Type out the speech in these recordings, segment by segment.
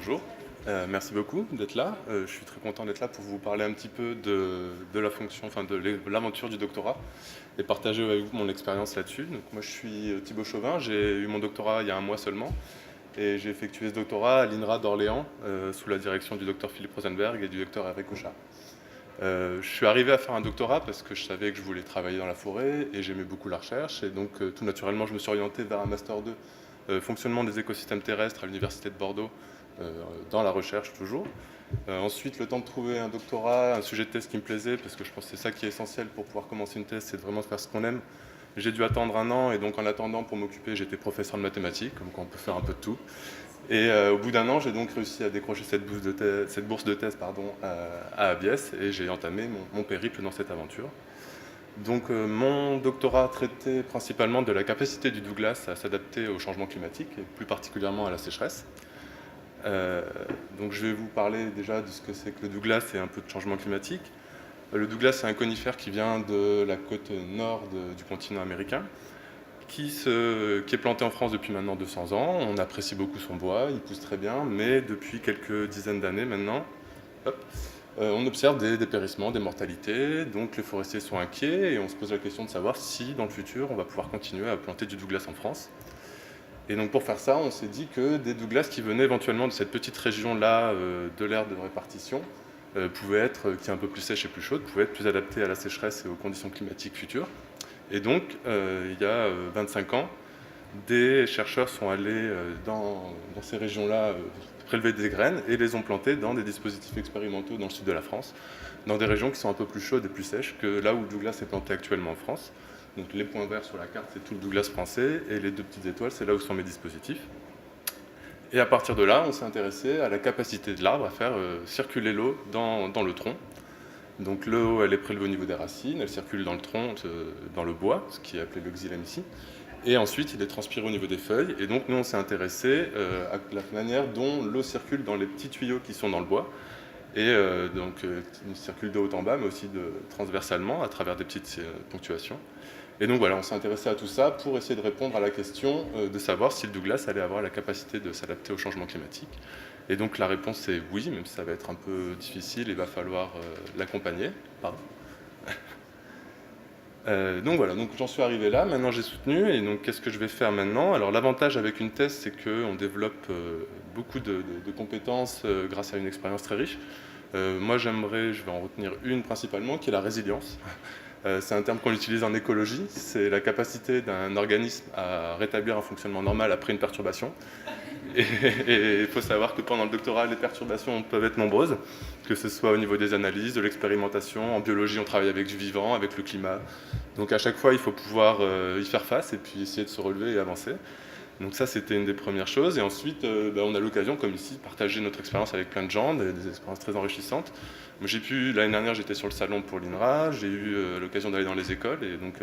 Bonjour, merci beaucoup d'être là. Je suis très content d'être là pour vous parler un petit peu de la fonction, enfin de l'aventure du doctorat et partager avec vous mon expérience là-dessus. Donc moi je suis Thibaut Chauvin, j'ai eu mon doctorat il y a un mois seulement et j'ai effectué ce doctorat à l'INRA d'Orléans sous la direction du docteur Philippe Rosenberg et du docteur Hervé Cochard. Je suis arrivé à faire un doctorat parce que je savais que je voulais travailler dans la forêt et j'aimais beaucoup la recherche et donc tout naturellement je me suis orienté vers un master 2 fonctionnement des écosystèmes terrestres à l'université de Bordeaux dans la recherche toujours. Ensuite, le temps de trouver un doctorat, un sujet de thèse qui me plaisait, parce que je pense que c'est ça qui est essentiel pour pouvoir commencer une thèse, c'est de vraiment faire ce qu'on aime. J'ai dû attendre un an, et donc en attendant, pour m'occuper, j'étais professeur de mathématiques, comme quoi on peut faire un peu de tout. Et au bout d'un an, j'ai donc réussi à décrocher cette bourse de thèse à Abiès, et j'ai entamé mon périple dans cette aventure. Donc mon doctorat traitait principalement de la capacité du Douglas à s'adapter au changement climatique, et plus particulièrement à la sécheresse. Donc je vais vous parler déjà de ce que c'est que le Douglas et un peu de changement climatique. Le Douglas, c'est un conifère qui vient de la côte nord du continent américain, qui est planté en France depuis maintenant 200 ans. On apprécie beaucoup son bois, il pousse très bien, mais depuis quelques dizaines d'années maintenant, on observe des dépérissements, des mortalités, donc les forestiers sont inquiets et on se pose la question de savoir si dans le futur on va pouvoir continuer à planter du Douglas en France. Et donc pour faire ça, on s'est dit que des Douglas qui venaient éventuellement de cette petite région-là de l'aire de répartition qui est un peu plus sèche et plus chaude, pouvaient être plus adaptés à la sécheresse et aux conditions climatiques futures. Et donc, il y a 25 ans, des chercheurs sont allés dans ces régions-là prélever des graines et les ont plantées dans des dispositifs expérimentaux dans le sud de la France, dans des régions qui sont un peu plus chaudes et plus sèches que là où le Douglas est planté actuellement en France. Donc les points verts sur la carte, c'est tout le Douglas français, et les deux petites étoiles, c'est là où sont mes dispositifs. Et à partir de là, on s'est intéressé à la capacité de l'arbre à faire circuler l'eau dans le tronc. Donc l'eau, elle est prélevée au niveau des racines, elle circule dans le tronc, dans le bois, ce qui est appelé le xylème ici. Et ensuite, il est transpiré au niveau des feuilles. Et donc nous, on s'est intéressé à la manière dont l'eau circule dans les petits tuyaux qui sont dans le bois. Et donc, il circule de haut en bas, mais aussi transversalement, à travers des petites ponctuations. Et donc voilà, on s'est intéressé à tout ça pour essayer de répondre à la question de savoir si le Douglas allait avoir la capacité de s'adapter au changement climatique. Et donc la réponse est oui, même si ça va être un peu difficile, il va falloir l'accompagner. Pardon. Donc voilà, donc j'en suis arrivé là, maintenant j'ai soutenu, et donc qu'est-ce que je vais faire maintenant? Alors l'avantage avec une thèse, c'est qu'on développe beaucoup de compétences grâce à une expérience très riche. Moi je vais en retenir une principalement, qui est la résilience. C'est un terme qu'on utilise en écologie, c'est la capacité d'un organisme à rétablir un fonctionnement normal après une perturbation. Et il faut savoir que pendant le doctorat, les perturbations peuvent être nombreuses, que ce soit au niveau des analyses, de l'expérimentation. En biologie, on travaille avec du vivant, avec le climat. Donc à chaque fois, il faut pouvoir y faire face et puis essayer de se relever et avancer. Donc ça, c'était une des premières choses. Et ensuite, on a l'occasion, comme ici, de partager notre expérience avec plein de gens, des expériences très enrichissantes. L'année dernière, j'étais sur le salon pour l'INRA, j'ai eu l'occasion d'aller dans les écoles, et donc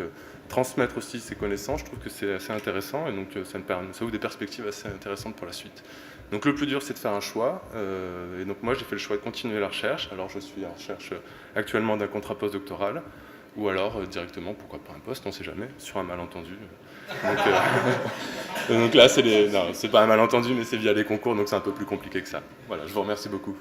transmettre aussi ces connaissances, je trouve que c'est assez intéressant, et donc ça ouvre des perspectives assez intéressantes pour la suite. Donc le plus dur, c'est de faire un choix, et donc moi, j'ai fait le choix de continuer la recherche. Alors je suis en recherche actuellement d'un contrat postdoctoral, ou alors directement, pourquoi pas un poste, on ne sait jamais, sur un malentendu. Donc là, c'est pas un malentendu, mais c'est via les concours, donc c'est un peu plus compliqué que ça. Voilà, je vous remercie beaucoup.